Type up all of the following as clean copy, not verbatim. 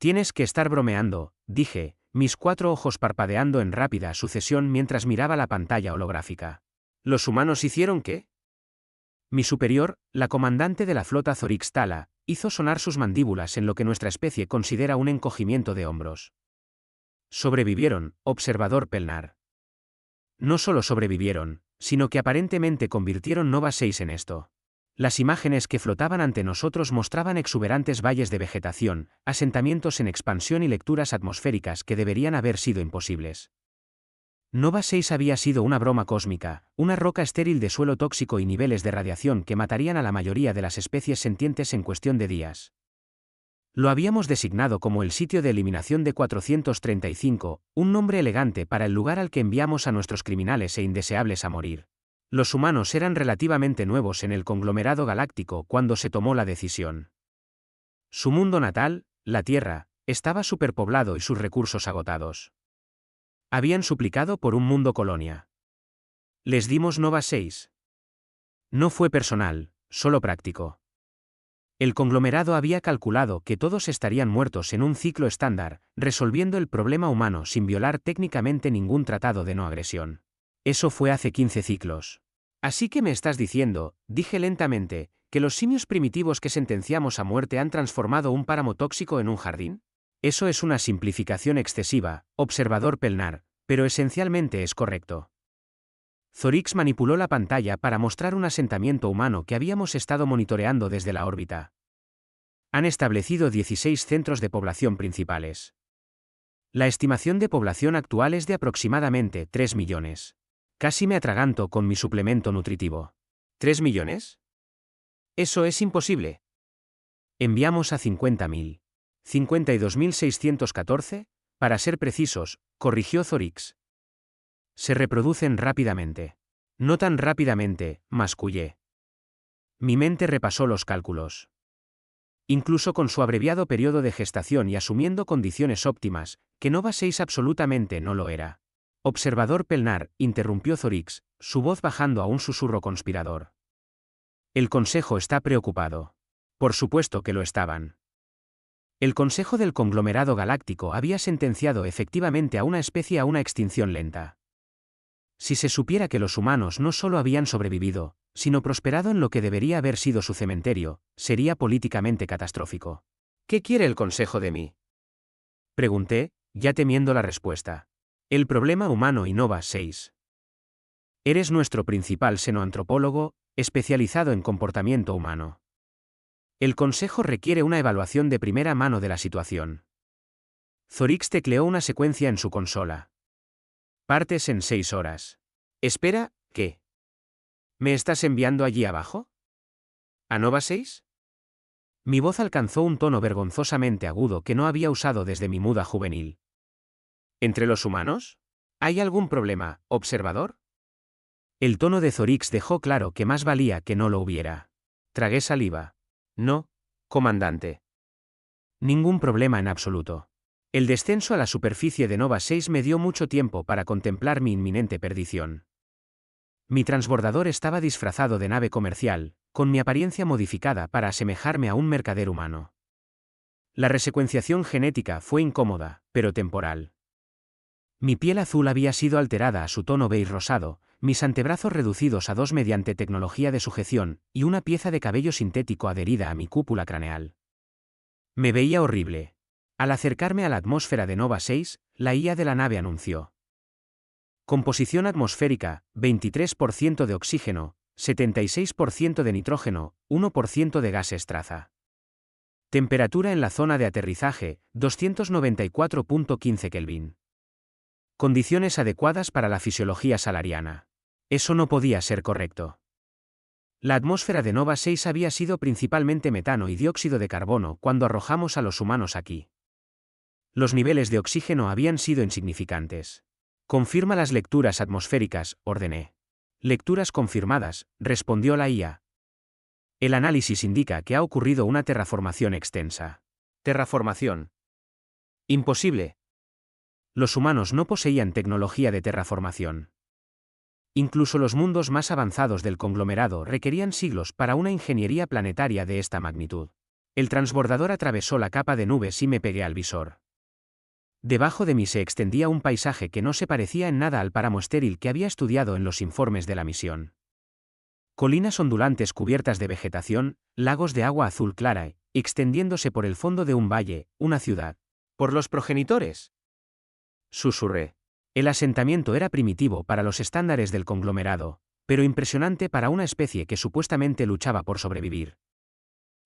Tienes que estar bromeando, dije, mis 4 ojos parpadeando en rápida sucesión mientras miraba la pantalla holográfica. ¿Los humanos hicieron qué? Mi superior, la comandante de la flota Zorix Tala, hizo sonar sus mandíbulas en lo que nuestra especie considera un encogimiento de hombros. Sobrevivieron, observador Pelnar. No solo sobrevivieron, sino que aparentemente convirtieron Nova 6 en esto. Las imágenes que flotaban ante nosotros mostraban exuberantes valles de vegetación, asentamientos en expansión y lecturas atmosféricas que deberían haber sido imposibles. Nova 6 había sido una broma cósmica, una roca estéril de suelo tóxico y niveles de radiación que matarían a la mayoría de las especies sentientes en cuestión de días. Lo habíamos designado como el sitio de eliminación de 435, un nombre elegante para el lugar al que enviamos a nuestros criminales e indeseables a morir. Los humanos eran relativamente nuevos en el conglomerado galáctico cuando se tomó la decisión. Su mundo natal, la Tierra, estaba superpoblado y sus recursos agotados. Habían suplicado por un mundo colonia. Les dimos Nova 6. No fue personal, solo práctico. El conglomerado había calculado que todos estarían muertos en un ciclo estándar, resolviendo el problema humano sin violar técnicamente ningún tratado de no agresión. Eso fue hace 15 ciclos. Así que me estás diciendo, dije lentamente, que los simios primitivos que sentenciamos a muerte han transformado un páramo tóxico en un jardín. Eso es una simplificación excesiva, observador Pelnar, pero esencialmente es correcto. Zorix manipuló la pantalla para mostrar un asentamiento humano que habíamos estado monitoreando desde la órbita. Han establecido 16 centros de población principales. La estimación de población actual es de aproximadamente 3 millones. Casi me atraganto con mi suplemento nutritivo. ¿3 millones? Eso es imposible. Enviamos a 50.000. 52.614, para ser precisos, corrigió Zorix. Se reproducen rápidamente. No tan rápidamente, mascullé. Mi mente repasó los cálculos. Incluso con su abreviado periodo de gestación y asumiendo condiciones óptimas, que Nova 6 absolutamente no lo era. Observador Pelnar, interrumpió Zorix, su voz bajando a un susurro conspirador. El Consejo está preocupado. Por supuesto que lo estaban. El Consejo del Conglomerado Galáctico había sentenciado efectivamente a una especie a una extinción lenta. Si se supiera que los humanos no solo habían sobrevivido, sino prosperado en lo que debería haber sido su cementerio, sería políticamente catastrófico. ¿Qué quiere el Consejo de mí? Pregunté, ya temiendo la respuesta. El problema humano y Nova 6. Eres nuestro principal xenoantropólogo, especializado en comportamiento humano. El Consejo requiere una evaluación de primera mano de la situación. Zorix tecleó una secuencia en su consola. Partes en 6 horas. Espera, ¿qué? ¿Me estás enviando allí abajo? ¿A Nova 6? Mi voz alcanzó un tono vergonzosamente agudo que no había usado desde mi muda juvenil. ¿Entre los humanos? ¿Hay algún problema, observador? El tono de Zorix dejó claro que más valía que no lo hubiera. Tragué saliva. No, comandante. Ningún problema en absoluto. El descenso a la superficie de Nova 6 me dio mucho tiempo para contemplar mi inminente perdición. Mi transbordador estaba disfrazado de nave comercial, con mi apariencia modificada para asemejarme a un mercader humano. La resecuenciación genética fue incómoda, pero temporal. Mi piel azul había sido alterada a su tono beige rosado, mis antebrazos reducidos a 2 mediante tecnología de sujeción, y una pieza de cabello sintético adherida a mi cúpula craneal. Me veía horrible. Al acercarme a la atmósfera de Nova 6, la IA de la nave anunció. Composición atmosférica, 23% de oxígeno, 76% de nitrógeno, 1% de gases traza. Temperatura en la zona de aterrizaje, 294.15 Kelvin. Condiciones adecuadas para la fisiología salariana. Eso no podía ser correcto. La atmósfera de Nova 6 había sido principalmente metano y dióxido de carbono cuando arrojamos a los humanos aquí. Los niveles de oxígeno habían sido insignificantes. Confirma las lecturas atmosféricas, ordené. Lecturas confirmadas, respondió la IA. El análisis indica que ha ocurrido una terraformación extensa. Terraformación. Imposible. Los humanos no poseían tecnología de terraformación. Incluso los mundos más avanzados del conglomerado requerían siglos para una ingeniería planetaria de esta magnitud. El transbordador atravesó la capa de nubes y me pegué al visor. Debajo de mí se extendía un paisaje que no se parecía en nada al páramo estéril que había estudiado en los informes de la misión. Colinas ondulantes cubiertas de vegetación, lagos de agua azul clara, extendiéndose por el fondo de un valle, una ciudad. ¿Por los progenitores?, susurré. El asentamiento era primitivo para los estándares del conglomerado, pero impresionante para una especie que supuestamente luchaba por sobrevivir.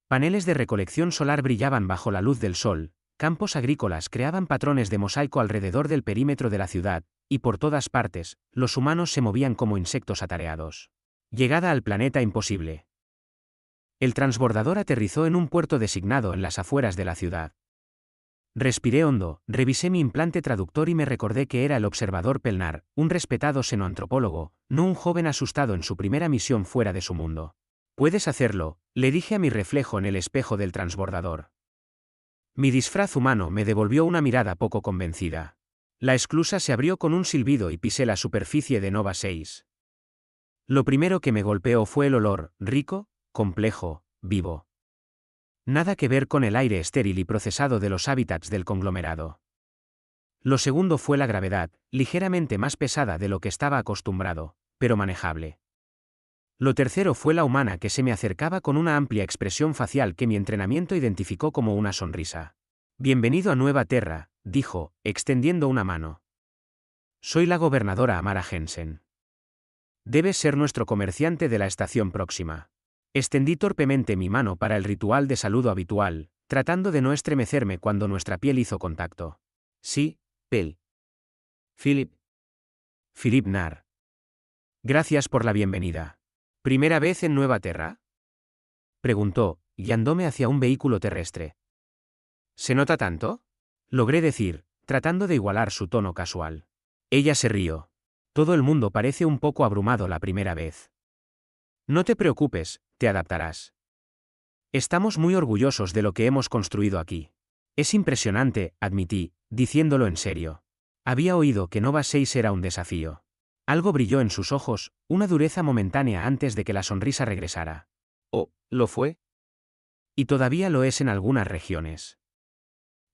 Paneles de recolección solar brillaban bajo la luz del sol, campos agrícolas creaban patrones de mosaico alrededor del perímetro de la ciudad, y por todas partes, los humanos se movían como insectos atareados. Llegada al planeta imposible. El transbordador aterrizó en un puerto designado en las afueras de la ciudad. Respiré hondo, revisé mi implante traductor y me recordé que era el observador Pelnar, un respetado xenoantropólogo, no un joven asustado en su primera misión fuera de su mundo. «Puedes hacerlo», le dije a mi reflejo en el espejo del transbordador. Mi disfraz humano me devolvió una mirada poco convencida. La esclusa se abrió con un silbido y pisé la superficie de Nova 6. Lo primero que me golpeó fue el olor, rico, complejo, vivo. Nada que ver con el aire estéril y procesado de los hábitats del conglomerado. Lo segundo fue la gravedad, ligeramente más pesada de lo que estaba acostumbrado, pero manejable. Lo tercero fue la humana que se me acercaba con una amplia expresión facial que mi entrenamiento identificó como una sonrisa. «Bienvenido a Nueva Terra», dijo, extendiendo una mano. «Soy la gobernadora Amara Jensen. Debes ser nuestro comerciante de la estación próxima». Extendí torpemente mi mano para el ritual de saludo habitual, tratando de no estremecerme cuando nuestra piel hizo contacto. «Sí, Pel. Philip. Philip Nar. Gracias por la bienvenida. ¿Primera vez en Nueva Terra?», preguntó, guiándome hacia un vehículo terrestre. «¿Se nota tanto?», logré decir, tratando de igualar su tono casual. Ella se rió. «Todo el mundo parece un poco abrumado la primera vez. No te preocupes, te adaptarás. Estamos muy orgullosos de lo que hemos construido aquí. Es impresionante», admití, diciéndolo en serio. Había oído que Nova 6 era un desafío. Algo brilló en sus ojos, una dureza momentánea antes de que la sonrisa regresara. «Oh, ¿lo fue?». «Y todavía lo es en algunas regiones.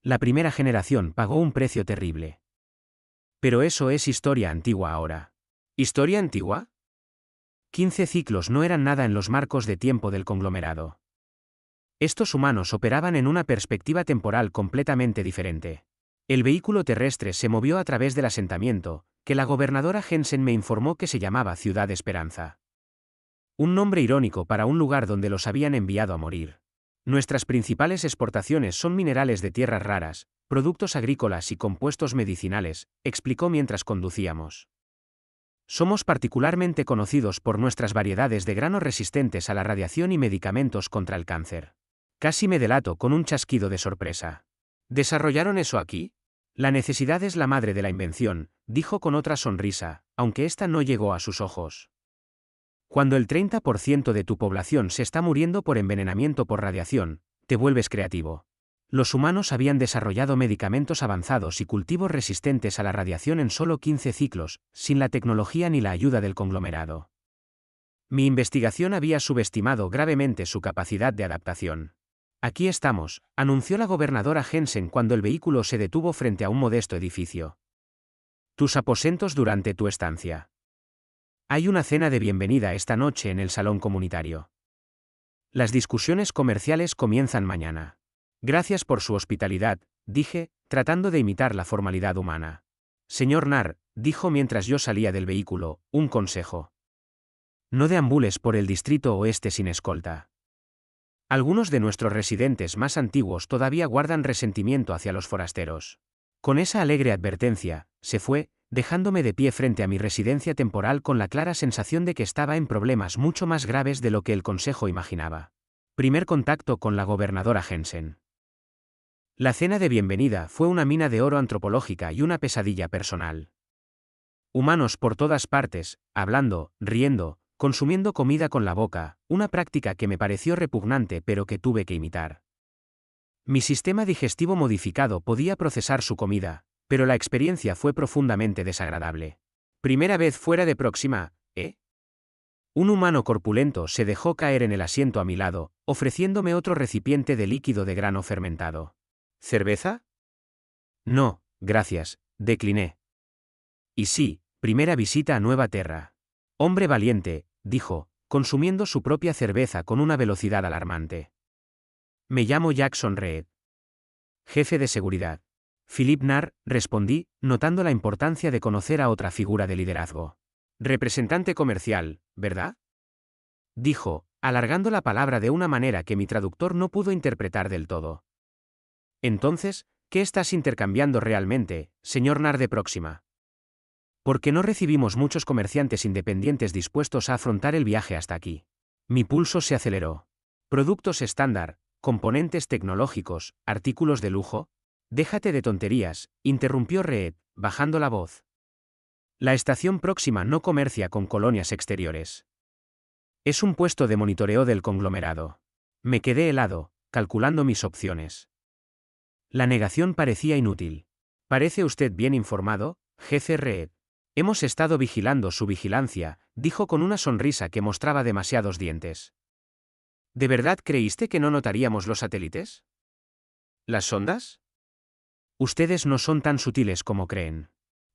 La primera generación pagó un precio terrible. Pero eso es historia antigua ahora». «¿Historia antigua?». 15 ciclos no eran nada en los marcos de tiempo del conglomerado. Estos humanos operaban en una perspectiva temporal completamente diferente. El vehículo terrestre se movió a través del asentamiento, que la gobernadora Jensen me informó que se llamaba Ciudad Esperanza. Un nombre irónico para un lugar donde los habían enviado a morir. Nuestras principales exportaciones son minerales de tierras raras, productos agrícolas y compuestos medicinales, explicó mientras conducíamos. Somos particularmente conocidos por nuestras variedades de granos resistentes a la radiación y medicamentos contra el cáncer. Casi me delato con un chasquido de sorpresa. ¿Desarrollaron eso aquí? La necesidad es la madre de la invención, dijo con otra sonrisa, aunque ésta no llegó a sus ojos. Cuando el 30% de tu población se está muriendo por envenenamiento por radiación, te vuelves creativo. Los humanos habían desarrollado medicamentos avanzados y cultivos resistentes a la radiación en solo 15 ciclos, sin la tecnología ni la ayuda del conglomerado. Mi investigación había subestimado gravemente su capacidad de adaptación. «Aquí estamos», anunció la gobernadora Jensen cuando el vehículo se detuvo frente a un modesto edificio. «Tus aposentos durante tu estancia. Hay una cena de bienvenida esta noche en el salón comunitario. Las discusiones comerciales comienzan mañana. Gracias por su hospitalidad», dije, tratando de imitar la formalidad humana. «Señor Nar», dijo mientras yo salía del vehículo, «un consejo. No deambules por el distrito oeste sin escolta. Algunos de nuestros residentes más antiguos todavía guardan resentimiento hacia los forasteros». Con esa alegre advertencia, se fue, dejándome de pie frente a mi residencia temporal con la clara sensación de que estaba en problemas mucho más graves de lo que el consejo imaginaba. Primer contacto con la gobernadora Jensen. La cena de bienvenida fue una mina de oro antropológica y una pesadilla personal. Humanos por todas partes, hablando, riendo, consumiendo comida con la boca, una práctica que me pareció repugnante pero que tuve que imitar. Mi sistema digestivo modificado podía procesar su comida, pero la experiencia fue profundamente desagradable. «Primera vez fuera de Próxima, ¿eh?». Un humano corpulento se dejó caer en el asiento a mi lado, ofreciéndome otro recipiente de líquido de grano fermentado. ¿Cerveza? No, gracias, decliné. Y sí, primera visita a Nueva Terra. Hombre valiente, dijo, consumiendo su propia cerveza con una velocidad alarmante. Me llamo Jackson Reed. Jefe de seguridad. Philip Narr, respondí, notando la importancia de conocer a otra figura de liderazgo. Representante comercial, ¿verdad? Dijo, alargando la palabra de una manera que mi traductor no pudo interpretar del todo. Entonces, ¿qué estás intercambiando realmente, señor Narr de Próxima? Porque no recibimos muchos comerciantes independientes dispuestos a afrontar el viaje hasta aquí. Mi pulso se aceleró. Productos estándar, componentes tecnológicos, artículos de lujo. Déjate de tonterías, interrumpió Reed, bajando la voz. La estación Próxima no comercia con colonias exteriores. Es un puesto de monitoreo del conglomerado. Me quedé helado, calculando mis opciones. La negación parecía inútil. ¿Parece usted bien informado, jefe Reed? Hemos estado vigilando su vigilancia, dijo con una sonrisa que mostraba demasiados dientes. ¿De verdad creíste que no notaríamos los satélites? ¿Las sondas? Ustedes no son tan sutiles como creen.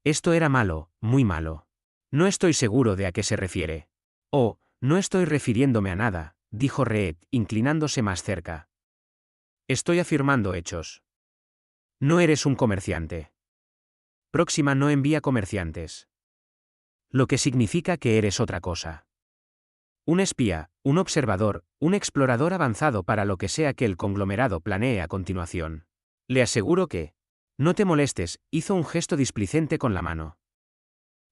Esto era malo, muy malo. No estoy seguro de a qué se refiere. Oh, no estoy refiriéndome a nada, dijo Reed, inclinándose más cerca. Estoy afirmando hechos. No eres un comerciante. Próxima no envía comerciantes. Lo que significa que eres otra cosa. Un espía, un observador, un explorador avanzado para lo que sea que el conglomerado planee a continuación. Le aseguro que... No te molestes, hizo un gesto displicente con la mano.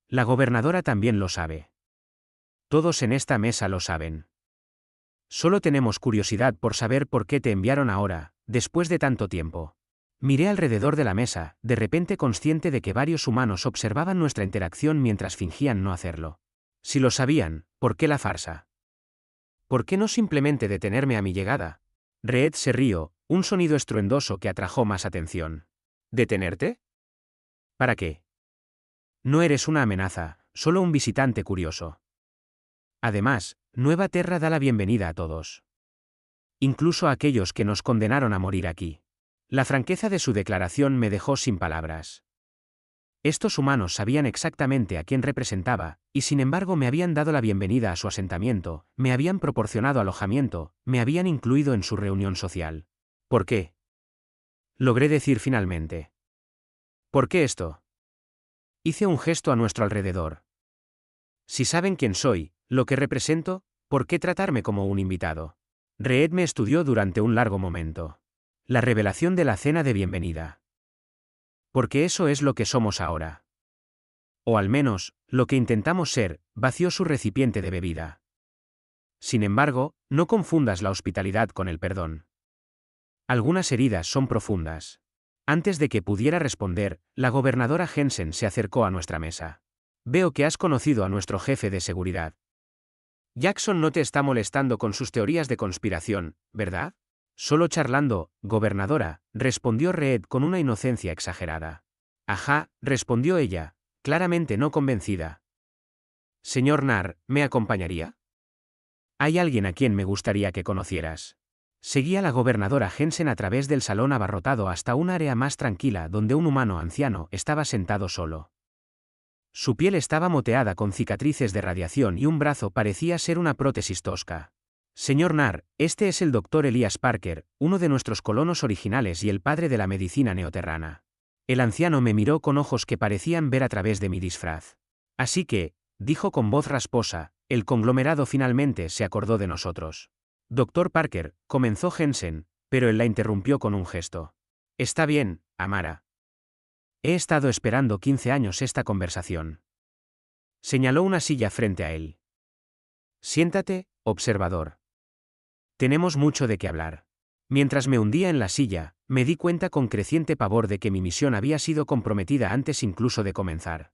La gobernadora también lo sabe. Todos en esta mesa lo saben. Solo tenemos curiosidad por saber por qué te enviaron ahora, después de tanto tiempo. Miré alrededor de la mesa, de repente consciente de que varios humanos observaban nuestra interacción mientras fingían no hacerlo. Si lo sabían, ¿por qué la farsa? ¿Por qué no simplemente detenerme a mi llegada? Reed se rió, un sonido estruendoso que atrajo más atención. ¿Detenerte? ¿Para qué? No eres una amenaza, solo un visitante curioso. Además, Nueva Terra da la bienvenida a todos. Incluso a aquellos que nos condenaron a morir aquí. La franqueza de su declaración me dejó sin palabras. Estos humanos sabían exactamente a quién representaba, y sin embargo me habían dado la bienvenida a su asentamiento, me habían proporcionado alojamiento, me habían incluido en su reunión social. ¿Por qué? Logré decir finalmente. ¿Por qué esto? Hice un gesto a nuestro alrededor. Si saben quién soy, lo que represento, ¿por qué tratarme como un invitado? Reed me estudió durante un largo momento. La revelación de la cena de bienvenida. Porque eso es lo que somos ahora. O al menos, lo que intentamos ser, vació su recipiente de bebida. Sin embargo, no confundas la hospitalidad con el perdón. Algunas heridas son profundas. Antes de que pudiera responder, la gobernadora Jensen se acercó a nuestra mesa. Veo que has conocido a nuestro jefe de seguridad. Jackson no te está molestando con sus teorías de conspiración, ¿verdad? Solo charlando, gobernadora, respondió Reed con una inocencia exagerada. Ajá, respondió ella, claramente no convencida. Señor Narr, ¿me acompañaría? Hay alguien a quien me gustaría que conocieras. Seguía la gobernadora Jensen a través del salón abarrotado hasta un área más tranquila donde un humano anciano estaba sentado solo. Su piel estaba moteada con cicatrices de radiación y un brazo parecía ser una prótesis tosca. Señor Narr, este es el Dr. Elias Parker, uno de nuestros colonos originales y el padre de la medicina neoterrana. El anciano me miró con ojos que parecían ver a través de mi disfraz. Así que, dijo con voz rasposa, el conglomerado finalmente se acordó de nosotros. Dr. Parker, comenzó Jensen, pero él la interrumpió con un gesto. Está bien, Amara. He estado esperando 15 años esta conversación. Señaló una silla frente a él. Siéntate, observador. Tenemos mucho de qué hablar. Mientras me hundía en la silla, me di cuenta con creciente pavor de que mi misión había sido comprometida antes incluso de comenzar.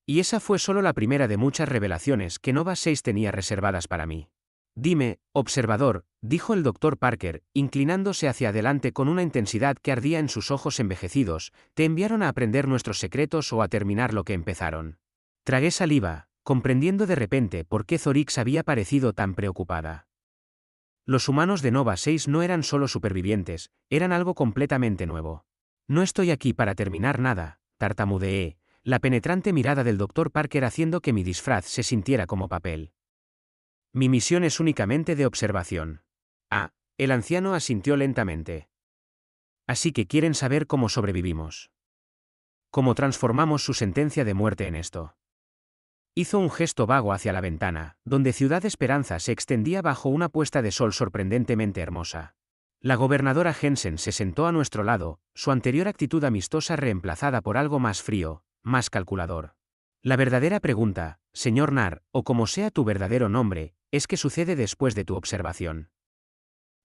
Y esa fue solo la primera de muchas revelaciones que Nova 6 tenía reservadas para mí. Dime, observador, dijo el Dr. Parker, inclinándose hacia adelante con una intensidad que ardía en sus ojos envejecidos, ¿te enviaron a aprender nuestros secretos o a terminar lo que empezaron? Tragué saliva, comprendiendo de repente por qué Zorix había parecido tan preocupada. Los humanos de Nova 6 no eran solo supervivientes, eran algo completamente nuevo. No estoy aquí para terminar nada, tartamudeé, la penetrante mirada del Dr. Parker haciendo que mi disfraz se sintiera como papel. Mi misión es únicamente de observación. Ah, el anciano asintió lentamente. Así que quieren saber cómo sobrevivimos. ¿Cómo transformamos su sentencia de muerte en esto? Hizo un gesto vago hacia la ventana, donde Ciudad Esperanza se extendía bajo una puesta de sol sorprendentemente hermosa. La gobernadora Jensen se sentó a nuestro lado, su anterior actitud amistosa reemplazada por algo más frío, más calculador. La verdadera pregunta, señor Nar, o como sea tu verdadero nombre, es qué sucede después de tu observación.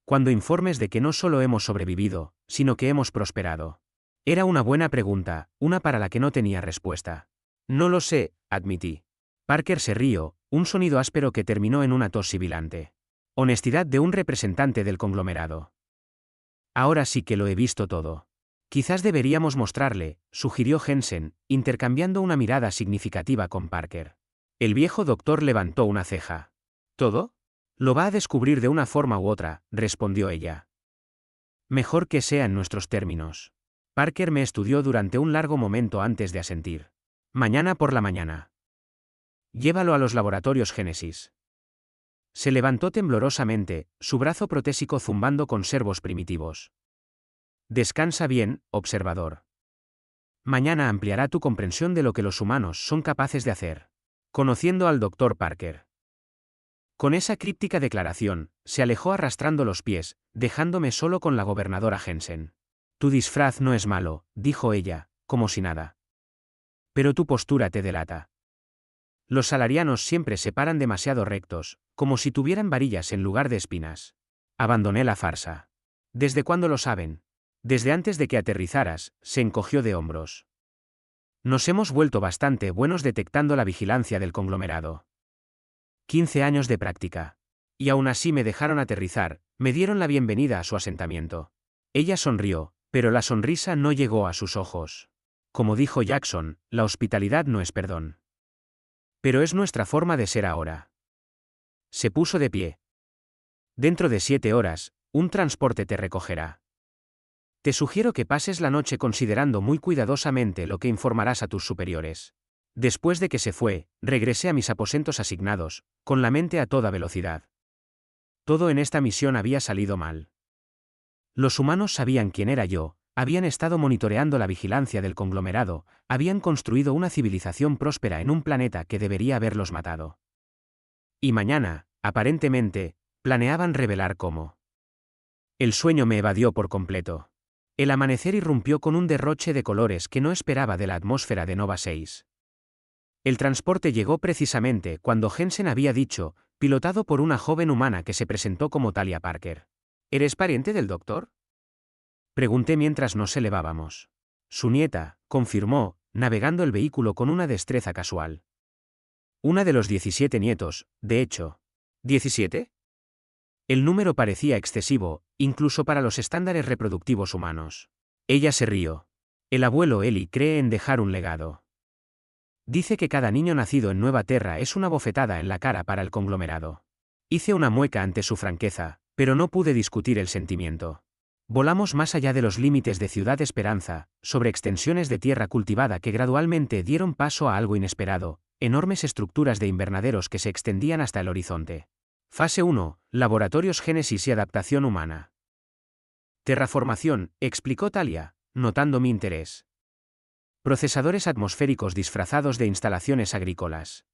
Cuando informes de que no solo hemos sobrevivido, sino que hemos prosperado. Era una buena pregunta, una para la que no tenía respuesta. No lo sé, admití. Parker se rió, un sonido áspero que terminó en una tos sibilante. Honestidad de un representante del conglomerado. Ahora sí que lo he visto todo. Quizás deberíamos mostrarle, sugirió Jensen, intercambiando una mirada significativa con Parker. El viejo doctor levantó una ceja. ¿Todo? Lo va a descubrir de una forma u otra, respondió ella. Mejor que sea en nuestros términos. Parker me estudió durante un largo momento antes de asentir. Mañana por la mañana. Llévalo a los laboratorios Génesis. Se levantó temblorosamente, su brazo protésico zumbando con servos primitivos. Descansa bien, observador. Mañana ampliará tu comprensión de lo que los humanos son capaces de hacer. Conociendo al Dr. Parker. Con esa críptica declaración, se alejó arrastrando los pies, dejándome solo con la gobernadora Jensen. Tu disfraz no es malo, dijo ella, como si nada. Pero tu postura te delata. Los salarianos siempre se paran demasiado rectos, como si tuvieran varillas en lugar de espinas. Abandoné la farsa. ¿Desde cuándo lo saben? Desde antes de que aterrizaras, se encogió de hombros. Nos hemos vuelto bastante buenos detectando la vigilancia del conglomerado. 15 años de práctica. Y aún así me dejaron aterrizar, me dieron la bienvenida a su asentamiento. Ella sonrió, pero la sonrisa no llegó a sus ojos. Como dijo Jackson, la hospitalidad no es perdón. Pero es nuestra forma de ser ahora. Se puso de pie. Dentro de 7 horas, un transporte te recogerá. Te sugiero que pases la noche considerando muy cuidadosamente lo que informarás a tus superiores. Después de que se fue, regresé a mis aposentos asignados, con la mente a toda velocidad. Todo en esta misión había salido mal. Los humanos sabían quién era yo, habían estado monitoreando la vigilancia del conglomerado, habían construido una civilización próspera en un planeta que debería haberlos matado. Y mañana, aparentemente, planeaban revelar cómo. El sueño me evadió por completo. El amanecer irrumpió con un derroche de colores que no esperaba de la atmósfera de Nova 6. El transporte llegó precisamente cuando Jensen había dicho, pilotado por una joven humana que se presentó como Talia Parker. ¿Eres pariente del doctor? Pregunté mientras nos elevábamos. Su nieta, confirmó, navegando el vehículo con una destreza casual. Una de los 17 nietos, de hecho. ¿17? El número parecía excesivo, incluso para los estándares reproductivos humanos. Ella se rió. El abuelo Eli cree en dejar un legado. Dice que cada niño nacido en Nueva Terra es una bofetada en la cara para el conglomerado. Hice una mueca ante su franqueza, pero no pude discutir el sentimiento. Volamos más allá de los límites de Ciudad Esperanza, sobre extensiones de tierra cultivada que gradualmente dieron paso a algo inesperado, enormes estructuras de invernaderos que se extendían hasta el horizonte. Fase 1, Laboratorios Génesis y Adaptación Humana. Terraformación, explicó Talia, notando mi interés. Procesadores atmosféricos disfrazados de instalaciones agrícolas.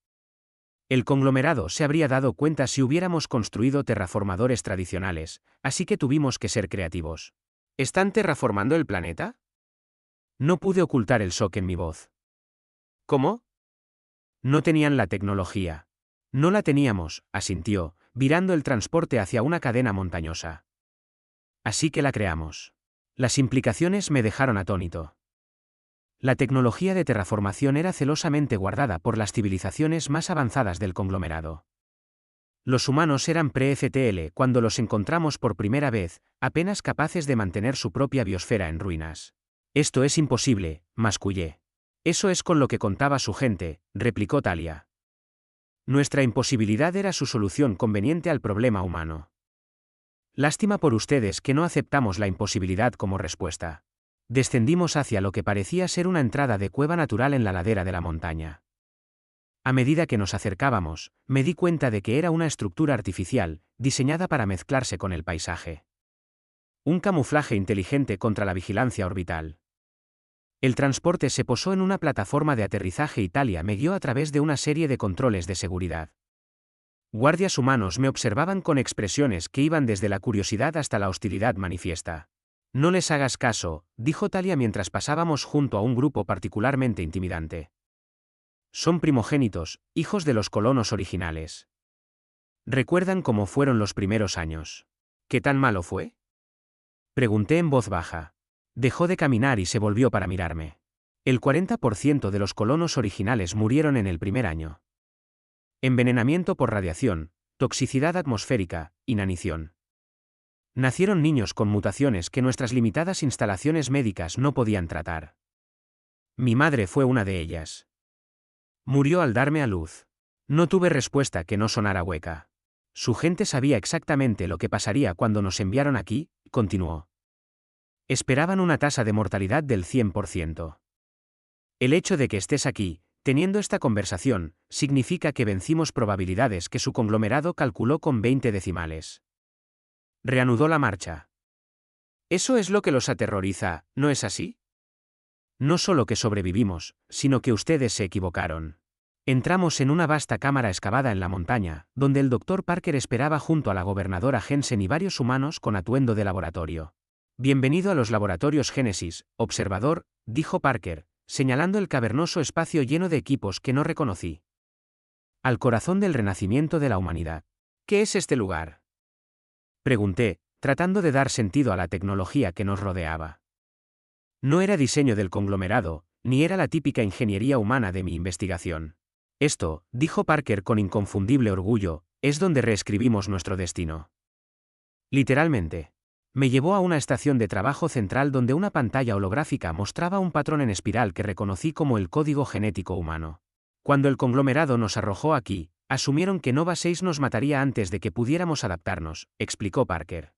El conglomerado se habría dado cuenta si hubiéramos construido terraformadores tradicionales, así que tuvimos que ser creativos. ¿Están terraformando el planeta? No pude ocultar el shock en mi voz. ¿Cómo? No tenían la tecnología. No la teníamos, asintió, virando el transporte hacia una cadena montañosa. Así que la creamos. Las implicaciones me dejaron atónito. La tecnología de terraformación era celosamente guardada por las civilizaciones más avanzadas del conglomerado. Los humanos eran pre-FTL cuando los encontramos por primera vez, apenas capaces de mantener su propia biosfera en ruinas. Esto es imposible, mascullé. Eso es con lo que contaba su gente, replicó Talia. Nuestra imposibilidad era su solución conveniente al problema humano. Lástima por ustedes que no aceptamos la imposibilidad como respuesta. Descendimos hacia lo que parecía ser una entrada de cueva natural en la ladera de la montaña. A medida que nos acercábamos, me di cuenta de que era una estructura artificial, diseñada para mezclarse con el paisaje. Un camuflaje inteligente contra la vigilancia orbital. El transporte se posó en una plataforma de aterrizaje y Talia me guió a través de una serie de controles de seguridad. Guardias humanos me observaban con expresiones que iban desde la curiosidad hasta la hostilidad manifiesta. No les hagas caso, dijo Talia mientras pasábamos junto a un grupo particularmente intimidante. Son primogénitos, hijos de los colonos originales. ¿Recuerdan cómo fueron los primeros años? ¿Qué tan malo fue? Pregunté en voz baja. Dejó de caminar y se volvió para mirarme. El 40% de los colonos originales murieron en el primer año. Envenenamiento por radiación, toxicidad atmosférica, inanición. Nacieron niños con mutaciones que nuestras limitadas instalaciones médicas no podían tratar. Mi madre fue una de ellas. Murió al darme a luz. No tuve respuesta que no sonara hueca. Su gente sabía exactamente lo que pasaría cuando nos enviaron aquí, continuó. Esperaban una tasa de mortalidad del 100%. El hecho de que estés aquí, teniendo esta conversación, significa que vencimos probabilidades que su conglomerado calculó con 20 decimales. Reanudó la marcha. Eso es lo que los aterroriza, ¿no es así? No solo que sobrevivimos, sino que ustedes se equivocaron. Entramos en una vasta cámara excavada en la montaña, donde el Dr. Parker esperaba junto a la gobernadora Jensen y varios humanos con atuendo de laboratorio. Bienvenido a los laboratorios Génesis, observador, dijo Parker, señalando el cavernoso espacio lleno de equipos que no reconocí. Al corazón del renacimiento de la humanidad. ¿Qué es este lugar? Pregunté, tratando de dar sentido a la tecnología que nos rodeaba. No era diseño del conglomerado, ni era la típica ingeniería humana de mi investigación. Esto, dijo Parker con inconfundible orgullo, es donde reescribimos nuestro destino. Literalmente. Me llevó a una estación de trabajo central donde una pantalla holográfica mostraba un patrón en espiral que reconocí como el código genético humano. Cuando el conglomerado nos arrojó aquí, asumieron que Nova 6 nos mataría antes de que pudiéramos adaptarnos, explicó Parker.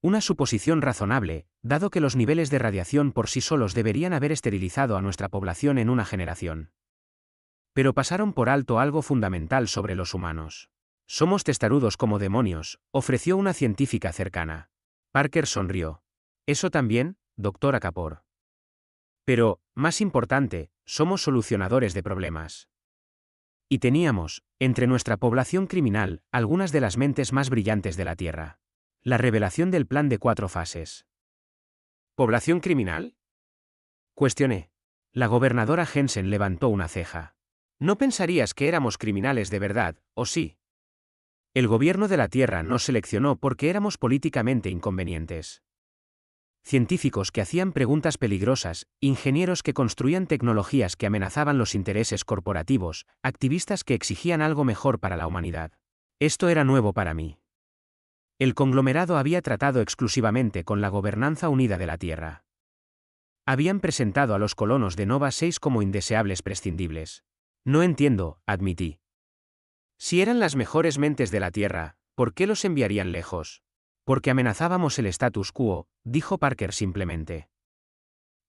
Una suposición razonable, dado que los niveles de radiación por sí solos deberían haber esterilizado a nuestra población en una generación. Pero pasaron por alto algo fundamental sobre los humanos. Somos testarudos como demonios, ofreció una científica cercana. Parker sonrió. Eso también, doctora Kapor. Pero, más importante, somos solucionadores de problemas. Y teníamos, entre nuestra población criminal, algunas de las mentes más brillantes de la Tierra. La revelación del plan de 4 fases. ¿Población criminal? Cuestioné. La gobernadora Jensen levantó una ceja. ¿No pensarías que éramos criminales de verdad, o sí? El gobierno de la Tierra nos seleccionó porque éramos políticamente inconvenientes. Científicos que hacían preguntas peligrosas, ingenieros que construían tecnologías que amenazaban los intereses corporativos, activistas que exigían algo mejor para la humanidad. Esto era nuevo para mí. El conglomerado había tratado exclusivamente con la gobernanza unida de la Tierra. Habían presentado a los colonos de Nova 6 como indeseables prescindibles. No entiendo, admití. Si eran las mejores mentes de la Tierra, ¿por qué los enviarían lejos? Porque amenazábamos el status quo, dijo Parker simplemente.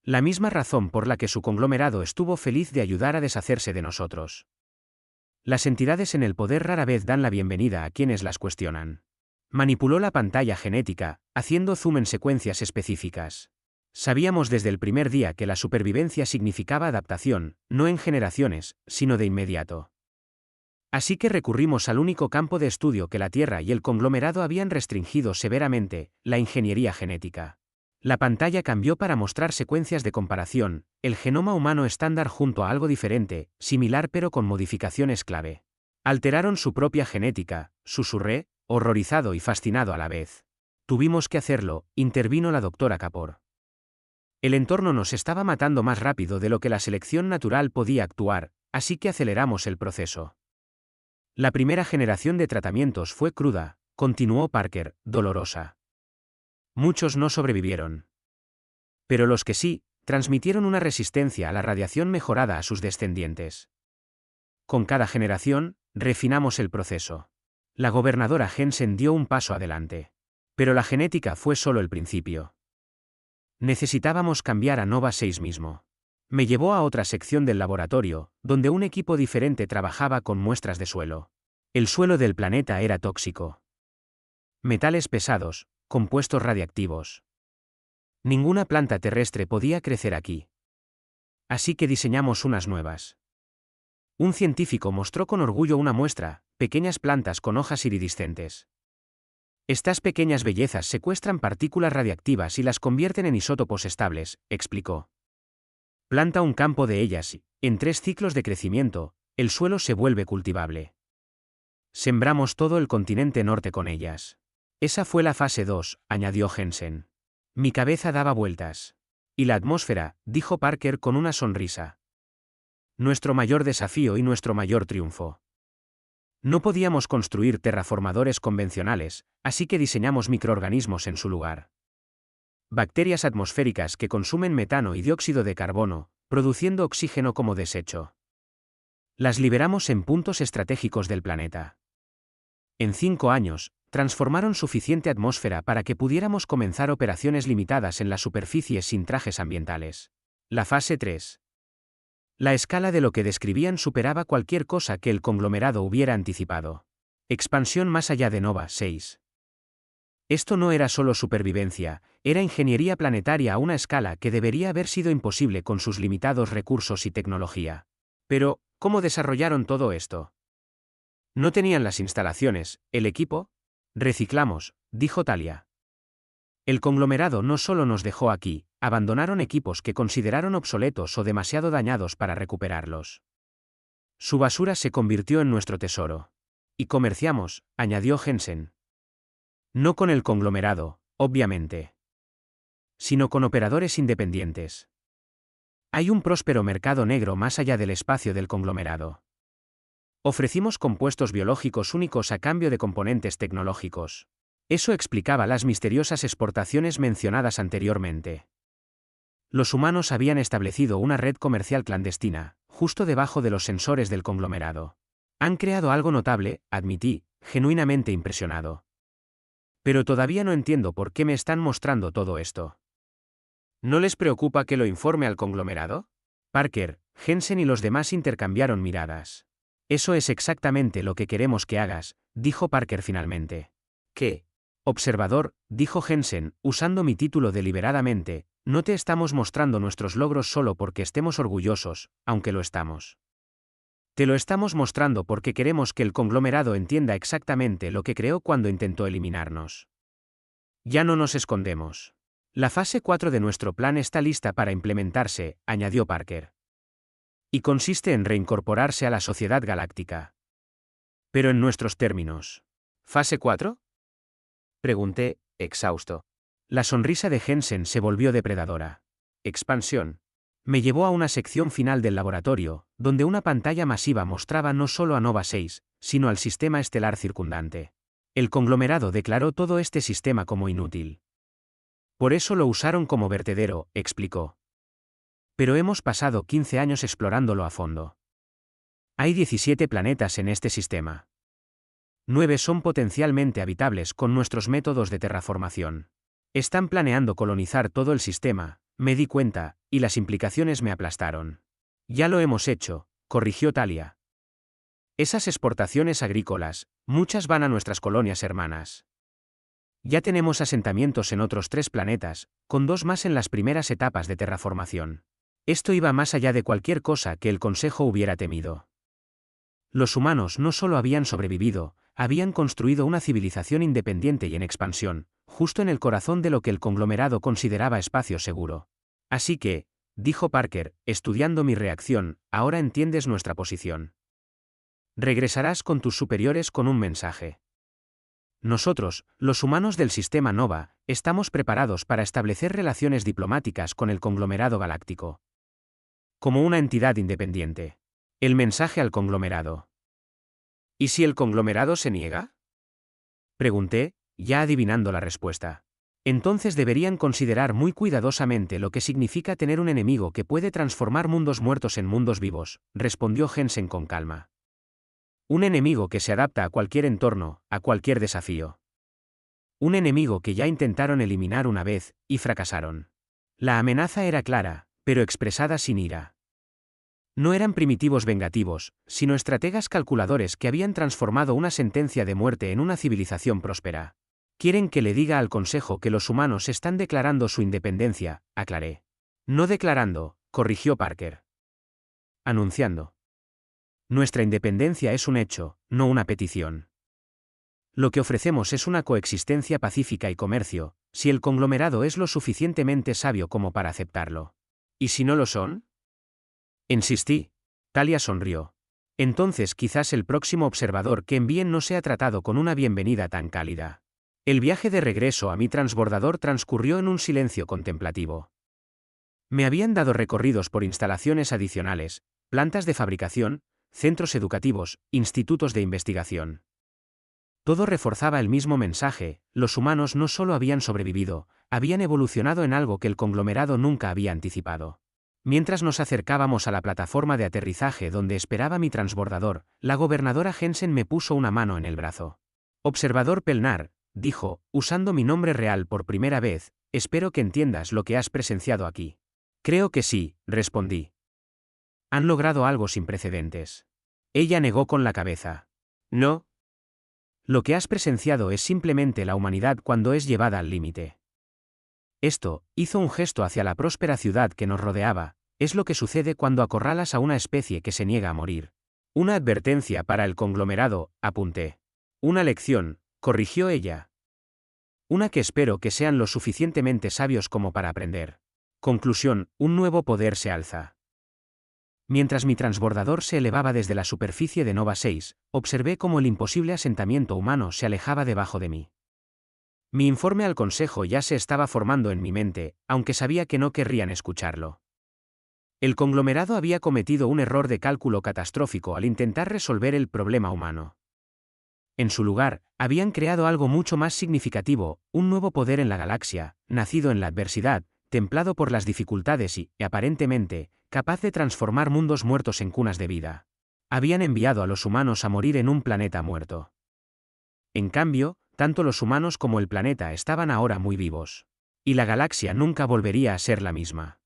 La misma razón por la que su conglomerado estuvo feliz de ayudar a deshacerse de nosotros. Las entidades en el poder rara vez dan la bienvenida a quienes las cuestionan. Manipuló la pantalla genética, haciendo zoom en secuencias específicas. Sabíamos desde el primer día que la supervivencia significaba adaptación, no en generaciones, sino de inmediato. Así que recurrimos al único campo de estudio que la Tierra y el conglomerado habían restringido severamente, la ingeniería genética. La pantalla cambió para mostrar secuencias de comparación, el genoma humano estándar junto a algo diferente, similar pero con modificaciones clave. Alteraron su propia genética, susurré, horrorizado y fascinado a la vez. Tuvimos que hacerlo, intervino la doctora Kapor. El entorno nos estaba matando más rápido de lo que la selección natural podía actuar, así que aceleramos el proceso. La primera generación de tratamientos fue cruda, continuó Parker, dolorosa. Muchos no sobrevivieron. Pero los que sí, transmitieron una resistencia a la radiación mejorada a sus descendientes. Con cada generación, Refinamos el proceso. La gobernadora Jensen dio un paso adelante. Pero la genética fue solo el principio. Necesitábamos cambiar a Nova 6 mismo. Me llevó a otra sección del laboratorio, donde un equipo diferente trabajaba con muestras de suelo. El suelo del planeta era tóxico. Metales pesados, compuestos radiactivos. Ninguna planta terrestre podía crecer aquí. Así que diseñamos unas nuevas. Un científico mostró con orgullo una muestra, pequeñas plantas con hojas iridiscentes. Estas pequeñas bellezas secuestran partículas radiactivas y las convierten en isótopos estables, explicó. Planta un campo de ellas y, en 3 ciclos de crecimiento, el suelo se vuelve cultivable. Sembramos todo el continente norte con ellas. Esa fue la fase 2, añadió Jensen. Mi cabeza daba vueltas. Y la atmósfera, dijo Parker con una sonrisa. Nuestro mayor desafío y nuestro mayor triunfo. No podíamos construir terraformadores convencionales, así que diseñamos microorganismos en su lugar. Bacterias atmosféricas que consumen metano y dióxido de carbono, produciendo oxígeno como desecho. Las liberamos en puntos estratégicos del planeta. En 5 años, transformaron suficiente atmósfera para que pudiéramos comenzar operaciones limitadas en la superficie sin trajes ambientales. La fase 3. La escala de lo que describían superaba cualquier cosa que el conglomerado hubiera anticipado. Expansión más allá de Nova 6. Esto no era solo supervivencia, era ingeniería planetaria a una escala que debería haber sido imposible con sus limitados recursos y tecnología. Pero, ¿cómo desarrollaron todo esto? No tenían las instalaciones, el equipo. Reciclamos, dijo Talia. El conglomerado no solo nos dejó aquí, abandonaron equipos que consideraron obsoletos o demasiado dañados para recuperarlos. Su basura se convirtió en nuestro tesoro. Y comerciamos, añadió Jensen. No con el conglomerado, obviamente. Sino con operadores independientes. Hay un próspero mercado negro más allá del espacio del conglomerado. Ofrecimos compuestos biológicos únicos a cambio de componentes tecnológicos. Eso explicaba las misteriosas exportaciones mencionadas anteriormente. Los humanos habían establecido una red comercial clandestina, justo debajo de los sensores del conglomerado. Han creado algo notable, admití, genuinamente impresionado. Pero todavía no entiendo por qué me están mostrando todo esto. ¿No les preocupa que lo informe al conglomerado? Parker, Jensen y los demás intercambiaron miradas. Eso es exactamente lo que queremos que hagas, dijo Parker finalmente. ¿Qué? Observador, dijo Jensen, usando mi título deliberadamente, no te estamos mostrando nuestros logros solo porque estemos orgullosos, aunque lo estamos. Te lo estamos mostrando porque queremos que el conglomerado entienda exactamente lo que creó cuando intentó eliminarnos. Ya no nos escondemos. La fase 4 de nuestro plan está lista para implementarse, añadió Parker. Y consiste en reincorporarse a la sociedad galáctica. Pero en nuestros términos. ¿Fase 4? Pregunté, exhausto. La sonrisa de Jensen se volvió depredadora. Expansión. Me llevó a una sección final del laboratorio, donde una pantalla masiva mostraba no solo a Nova 6, sino al sistema estelar circundante. El conglomerado declaró todo este sistema como inútil. Por eso lo usaron como vertedero, explicó. Pero hemos pasado 15 años explorándolo a fondo. Hay 17 planetas en este sistema. 9 son potencialmente habitables con nuestros métodos de terraformación. Están planeando colonizar todo el sistema, me di cuenta, y las implicaciones me aplastaron. Ya lo hemos hecho, corrigió Talia. Esas exportaciones agrícolas, muchas van a nuestras colonias hermanas. Ya tenemos asentamientos en otros 3 planetas, con 2 más en las primeras etapas de terraformación. Esto iba más allá de cualquier cosa que el Consejo hubiera temido. Los humanos no solo habían sobrevivido, habían construido una civilización independiente y en expansión, justo en el corazón de lo que el conglomerado consideraba espacio seguro. Así que, dijo Parker, estudiando mi reacción, ahora entiendes nuestra posición. Regresarás con tus superiores con un mensaje. Nosotros, los humanos del sistema Nova, estamos preparados para establecer relaciones diplomáticas con el conglomerado galáctico. Como una entidad independiente. El mensaje al conglomerado. ¿Y si el conglomerado se niega? Pregunté, ya adivinando la respuesta. Entonces deberían considerar muy cuidadosamente lo que significa tener un enemigo que puede transformar mundos muertos en mundos vivos, respondió Jensen con calma. Un enemigo que se adapta a cualquier entorno, a cualquier desafío. Un enemigo que ya intentaron eliminar una vez, y fracasaron. La amenaza era clara, pero expresada sin ira. No eran primitivos vengativos, sino estrategas calculadores que habían transformado una sentencia de muerte en una civilización próspera. Quieren que le diga al Consejo que los humanos están declarando su independencia, aclaré. No declarando, corrigió Parker. Anunciando. Nuestra independencia es un hecho, no una petición. Lo que ofrecemos es una coexistencia pacífica y comercio, si el conglomerado es lo suficientemente sabio como para aceptarlo. ¿Y si no lo son? Insistí. Talia sonrió. Entonces quizás el próximo observador que envíen no sea tratado con una bienvenida tan cálida. El viaje de regreso a mi transbordador transcurrió en un silencio contemplativo. Me habían dado recorridos por instalaciones adicionales, plantas de fabricación, centros educativos, institutos de investigación. Todo reforzaba el mismo mensaje: los humanos no solo habían sobrevivido, habían evolucionado en algo que el conglomerado nunca había anticipado. Mientras nos acercábamos a la plataforma de aterrizaje donde esperaba mi transbordador, la gobernadora Jensen me puso una mano en el brazo. Observador Pelnar, dijo, usando mi nombre real por primera vez, espero que entiendas lo que has presenciado aquí. Creo que sí, respondí. Han logrado algo sin precedentes. Ella negó con la cabeza. No. Lo que has presenciado es simplemente la humanidad cuando es llevada al límite. Esto, hizo un gesto hacia la próspera ciudad que nos rodeaba, es lo que sucede cuando acorralas a una especie que se niega a morir. Una advertencia para el conglomerado, apunté. Una lección, corrigió ella. Una que espero que sean lo suficientemente sabios como para aprender. Conclusión, un nuevo poder se alza. Mientras mi transbordador se elevaba desde la superficie de Nova 6, observé cómo el imposible asentamiento humano se alejaba debajo de mí. Mi informe al Consejo ya se estaba formando en mi mente, aunque sabía que no querrían escucharlo. El conglomerado había cometido un error de cálculo catastrófico al intentar resolver el problema humano. En su lugar, habían creado algo mucho más significativo, un nuevo poder en la galaxia, nacido en la adversidad, templado por las dificultades y, aparentemente, capaz de transformar mundos muertos en cunas de vida. Habían enviado a los humanos a morir en un planeta muerto. En cambio, tanto los humanos como el planeta estaban ahora muy vivos. Y la galaxia nunca volvería a ser la misma.